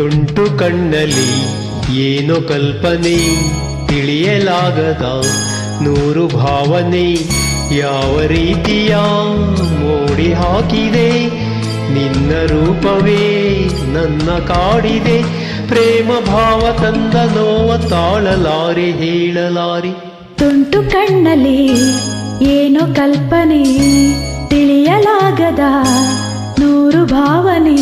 ತುಂಟು ಕಣ್ಣಲ್ಲಿ ಏನೋ ಕಲ್ಪನೆ, ತಿಳಿಯಲಾಗದ ನೂರು ಭಾವನೆ. ಯಾವ ರೀತಿಯ ಮೋಡಿ ಹಾಕಿದೆ ನಿನ್ನ ರೂಪವೇ ನನ್ನ ಕಾಡಿದೆ. ಪ್ರೇಮ ಭಾವ ತಂದ ನೋವ ತಾಳಲಾರೆ ಹೇಳಲಾರೆ. ತುಂಟು ಕಣ್ಣಲ್ಲಿ ಏನೋ ಕಲ್ಪನೆ, ತಿಳಿಯಲಾಗದ ನೂರು ಭಾವನೆ.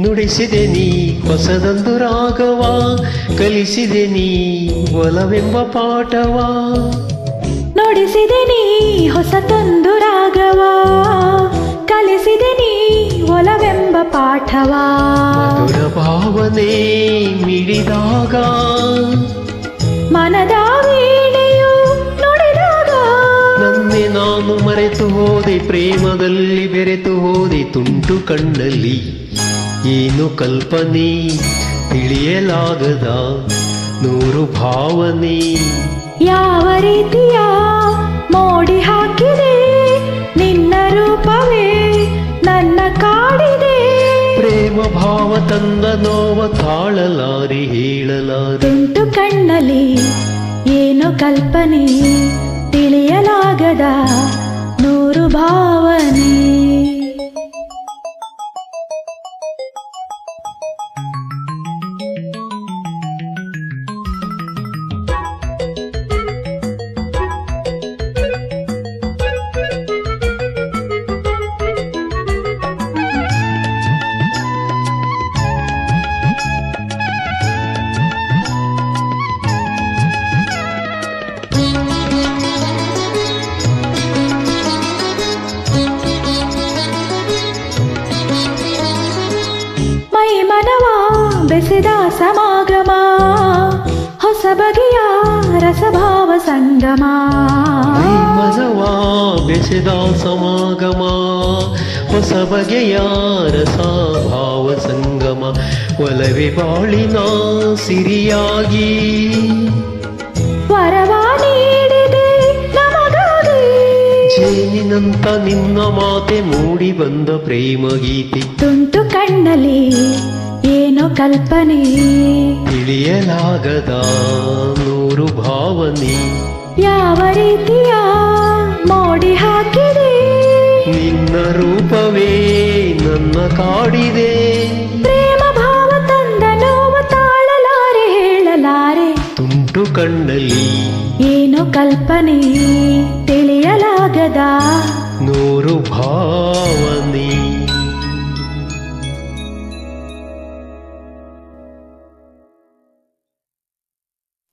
ನುಡಿಸಿದೆ ನೀ ಹೊಸದೊಂದು ರಾಗವ, ಕಲಿಸಿದೆ ನೀ ಒಲವೆಂಬ ಪಾಠವ. ನುಡಿಸಿದೆ ನೀ ಹೊಸತೊಂದು ರಾಗವ, ಕಲಿಸಿದೆ ನೀ ಒಲವೆಂಬ ಪಾಠವ. ಮಧುರ ಭಾವನೆ ಮಿಡಿದಾಗ ಮನದ ವೀಣೆಯು ನುಡಿದಾಗ ನನ್ನೆ ನಾನು ಮರೆತು ಹೋದೆ, ಪ್ರೇಮದಲ್ಲಿ ಬೆರೆತು ಹೋದೆ. ತುಂಟು ಕಣ್ಣಲ್ಲಿ ಏನು ಕಲ್ಪನೆ, ತಿಳಿಯಲಾಗದ ನೂರು ಭಾವನೆ. ಯಾವ ರೀತಿಯ ಮೋಡಿ ಹಾಕಿದೆ ನಿನ್ನ ರೂಪವೇ ನನ್ನ ಕಾಡಿದೆ. ಪ್ರೇಮ ಭಾವ ತಂದ ನೋವ ತಾಳಲಾರಿ ಹೇಳಲಾರಿ. ತುಂಟು ಕಣ್ಣಲ್ಲಿ ಏನೋ ಕಲ್ಪನೆ, ತಿಳಿಯಲಾಗದ ನೂರು ಭಾವನೆ. ಬೆಸೆದ ಸಮಾಗಮ, ಹೊಸ ಬಗೆಯ ರಸಭಾವ ಸಂಗಮ. ಮನವ ಬೆಸೆದ ಸಮಾಗಮ, ಹೊಸ ಬಗೆಯ ರಸಭಾವ ಸಂಗಮ. ಒಲವೆ ಬಾಳಿನ ಸಿರಿಯಾಗಿ ವರವ ನೀಡಿದೆ ನಮಗಾಗಿ. ಜೇನಿನಂತ ನಿನ್ನ ಮಾತೆ ಮೂಡಿ ಬಂದ ಪ್ರೇಮ ಗೀತೆ. ತುಂಟು ಕಣ್ಣಲ್ಲಿ ಏನೋ ಕಲ್ಪನೆ, ತಿಳಿಯಲಾಗದ ನೂರು ಭಾವನೆ. ಯಾವ ರೀತಿಯ ಮೋಡಿ ಹಾಕಿದೆ ನಿನ್ನ ರೂಪವೇ ನನ್ನ ಕಾಡಿದೆ. ಪ್ರೇಮ ಭಾವ ತಂದ ನೋವ ತಾಳಲಾರೆ ಹೇಳಲಾರೆ. ತುಂಟು ಕಣ್ಣಲ್ಲಿ ಏನೋ ಕಲ್ಪನೆ, ತಿಳಿಯಲಾಗದ ನೂರು ಭಾವ.